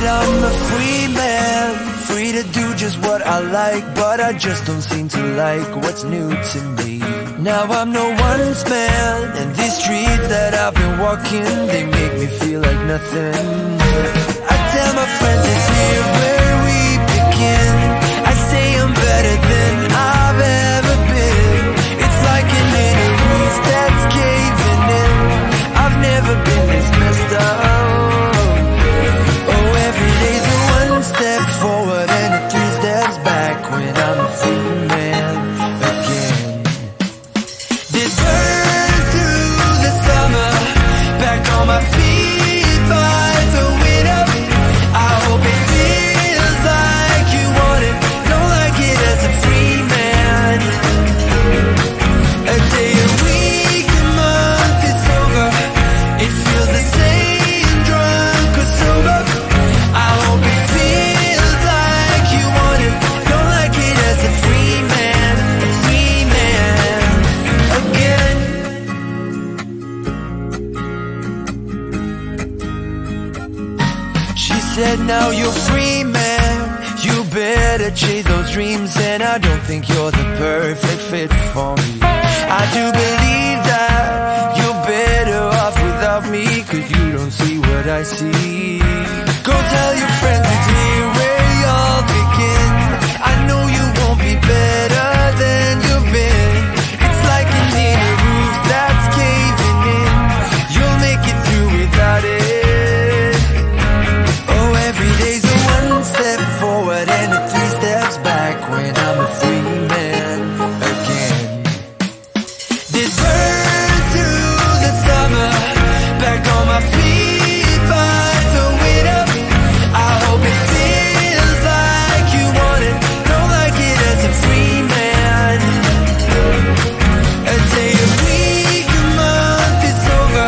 said I'm a free man, free to do just what I like, but I just don't seem to like what's new to me. Now I'm no one's man, and these streets that I've been walking, they make me feel like nothing. I tell my friends it's here where we begin. I say I'm better than I've ever been. It's like an inner roof that's caving in. I've never been this messed up. Oh, every day's a one step forward and a 3 steps back when I'm a free man again. This burns through the summer, back on my feet by the winter. I hope it feels like you want it, don't like it as a free man. A day, a week, a month, it's over. It feels the same, drunk or sober. I hope it feels like you want it, don't like it as a free man again. She said, now you're free, man, you better chase those dreams, and I don't think you're the perfect fit for me. I do believe that you're better off without me, 'cause you don't see what I see. Go tell your friends it's here where y'all begin. I know you won't be better than you've been. It's like an inner roof that's caving in. You'll make it through without it. Oh, every day's a one step forward and a 3 steps back when I'm a free man again. This burns through the summer, back on my feet by the winter. I hope it feels like you want it, don't like it as a free man. A day, a week, a month, it's over.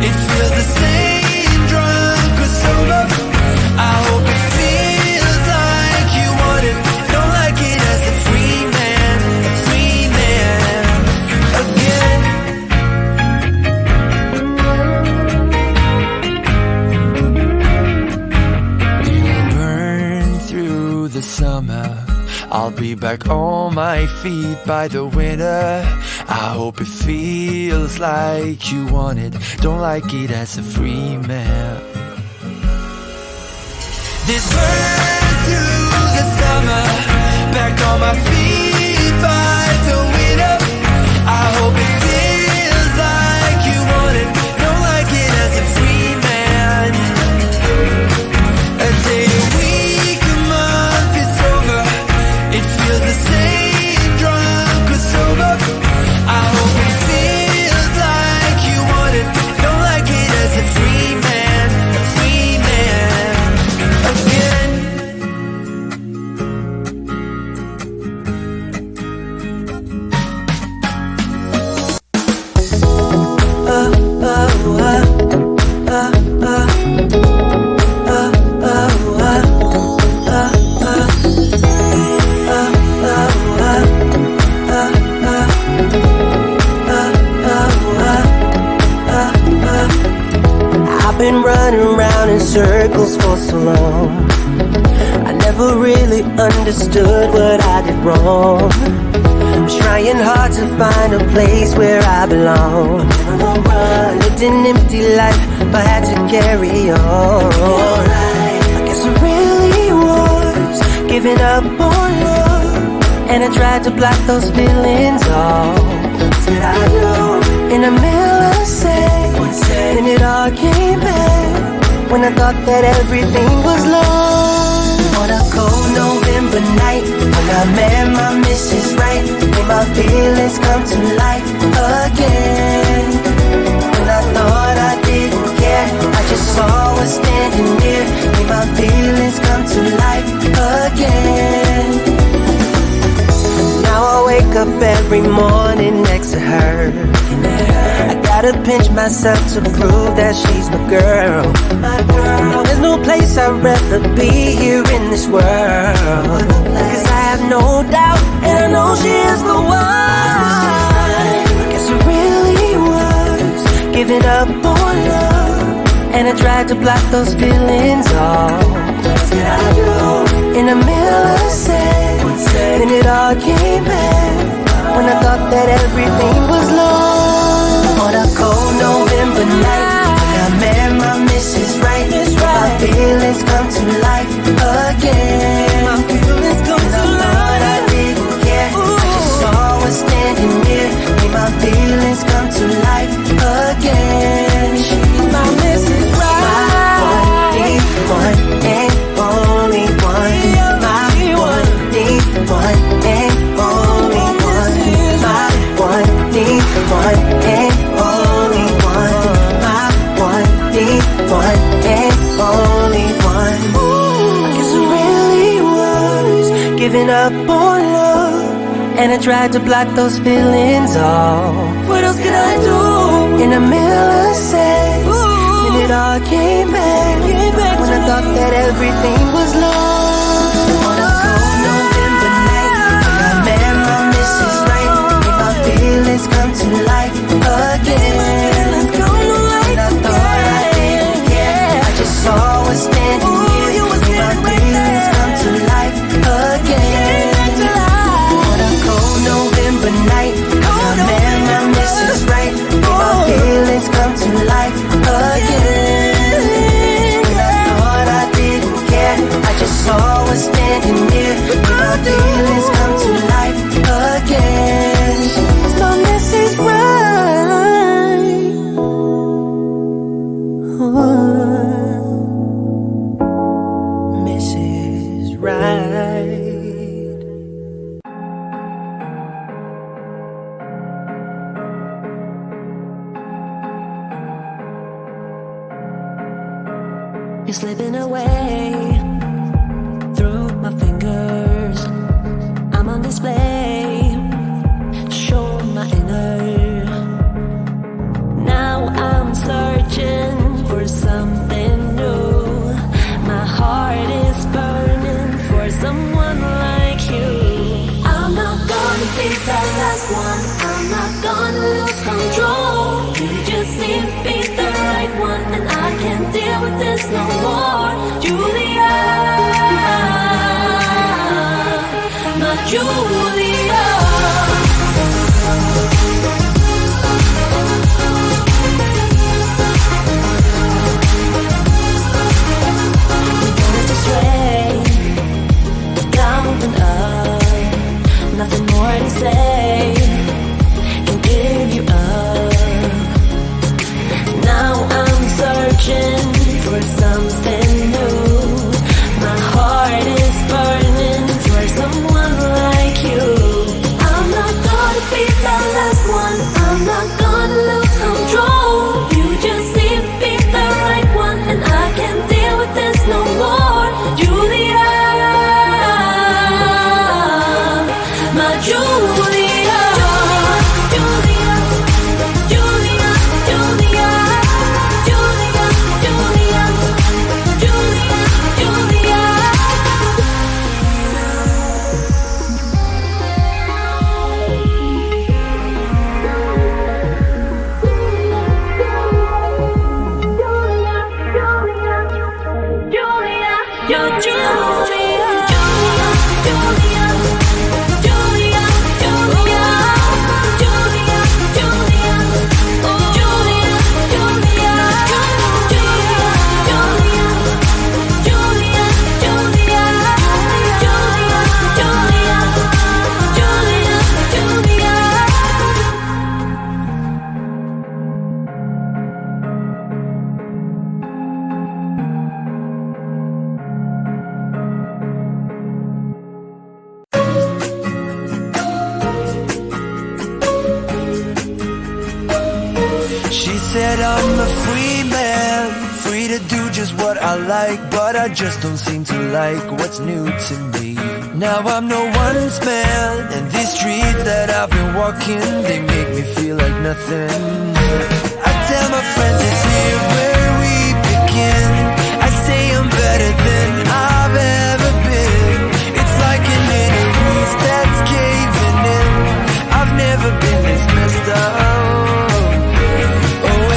It feels the same, drunk or sober. I hope it feels like you want it, don't like it as a free man again. You burn through the summer, I'll be back on my feet by the winter. I hope it feels like you want it, don't like it as a free man. This burns through the summer, back on my feet by the winter. I hope it feels like you want it, don't like it as a free man. A day, a week, a month, it's over. It feels the same, drunk or sober. I hope it feels like you want it, don't like it as a free man again. I've been running around in circles for so long. I never really understood what I did wrong. I'm trying hard to find a place where I belong. I lived an empty life, but had to carry on. I guess I really was giving up on love, and I tried to block those feelings off. Did I know in the middle of the and it all came back when I thought that everything was lost. On a cold November night, when I met my Mrs. Right, made my feelings come to life again. When I thought I didn't care, I just saw her standing near, made my feelings come to life again. Now I wake up every morning next to her. I gotta pinch myself to prove that she's my girl. There's no place I'd rather be here in this world, 'cause I have no doubt, and I know she is the one. I guess I really was giving up on love, and I tried to block those feelings off. in the middle of sand. Then it all came back when I thought that everything was lost. On a cold November night, when I met my Mrs. Right, my feelings come to life again. My feelings come to life. I didn't care. I just saw her standing near. Made my feelings come to life again. She's my Mrs. Right, my one and only one. My one and only one. My one and only one. My one and only one. I guess I really was giving up on love, and I tried to block those feelings off. What else could I do? In the middle of sex, when it all came back when I thought that everything was lost. On a cold November night, when I met my Mrs. Right, made my feelings come to life again. And I thought I didn't care, I just saw her standing here. Made my feelings come to life again. On a cold November night, when I met my Mrs. Right, made my feelings come to life again. I just saw her standing near. My feelings come to life again. So Mrs. Right, Mrs. Right. You're slipping away through my fingers. I'm on display, show my inner. Now I'm searching for something new. My heart is burning for someone like you. I'm not gonna be that last one. I'm not gonna lose control. You just need to be the right one, and I can't deal with this no more. Julia, my Julia. We're going to sway down and up. Nothing more to say. Can give you up. Now I'm searching for something new. My heart is burning for someone like you. I'm not gonna be the last one. I'm not gonna lose control. You just need to be the right one, and I can't deal with this no more. Julia, my Julia. Julia, Julia, Julia, Julia, Julia, Julia, Julia. Julia, you're Julia, Julia, Julia, Julia, Julia, Julia, Julia, oh Julia, Julia, Julia, Julia, Julia, Julia, Julia, Julia, Julia. She said I'm a free man, free to do just what I like, but I just don't seem to like what's new to me. Now I'm no one's man, and these streets that I've been walking, they make me feel like nothing. I tell my friends it's here where we begin. I say I'm better than I've ever been. It's like an inner roof that's caving in. I've never been this messed up.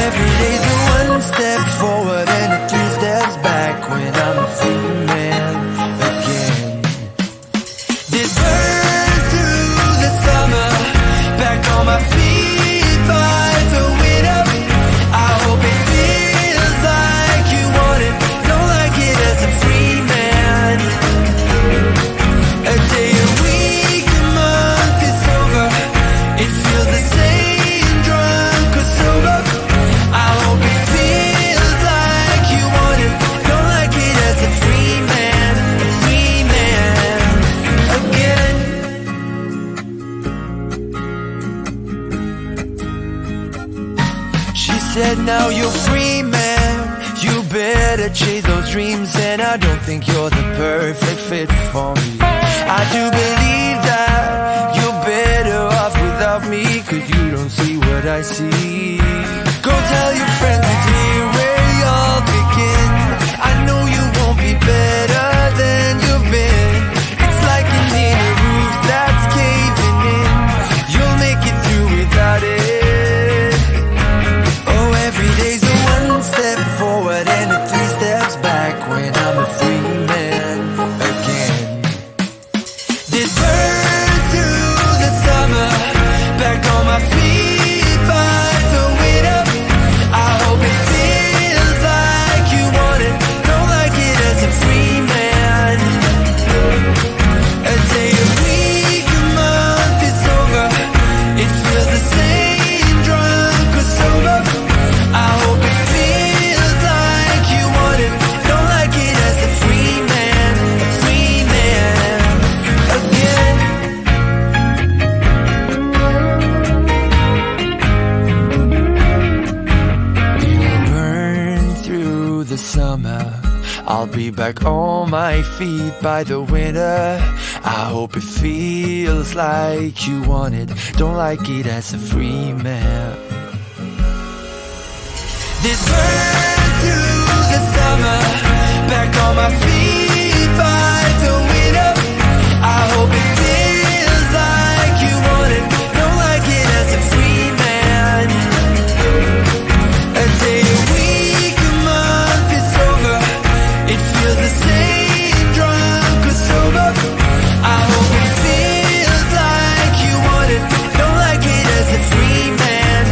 Every day's a one step forward and a two steps back when I'm a free man again. Now you're free, man. You better chase those dreams, and I don't think you're the perfect fit for me. I do believe that you're better off without me, 'cause you don't see what I see. Go tell your friends it's here where y'all begin. I know you won't be better than you've been. It's like an inner roof that's caving in. You'll make it through without it. Oh, every day's a one step forward and a 3 steps back when I'm a free man again. This burns through the summer, back on my feet by the winter. I hope it feels like you want it, don't like it as a free man. A day, a week, a month, it's over. It feels the same, drunk or sober. I hope it feels like you want it, don't like it as a free man again. You burn through the summer, I'll be back on my feet by the winter. I hope it feels like you want it, don't like it as a free man. This burns through the summer, back on my feet by the winter. I hope it feels like you want it, don't like it as a free man. A day, a week, a month, it's over. It feels the same, drunk or sober. I hope it feels like you want it, don't like it as a free man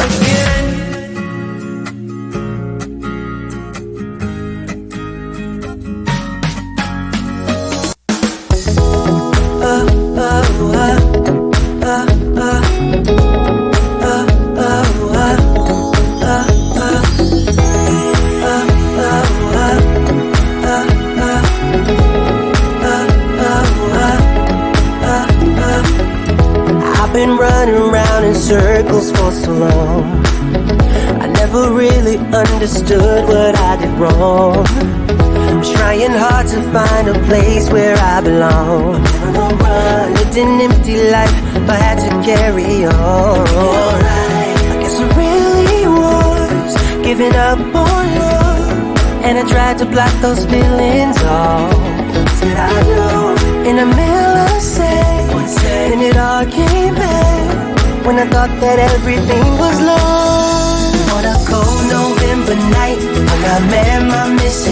again. I've been running around in circles for so long. I never really understood what I did wrong. I'm trying hard to find a place where I belong. I lived an empty life, but had to carry on. I guess I really was giving up on love, and I tried to block those feelings off. Did I know in the middle of and it all came back when I thought that everything was lost? On a cold November night, when I met my Miss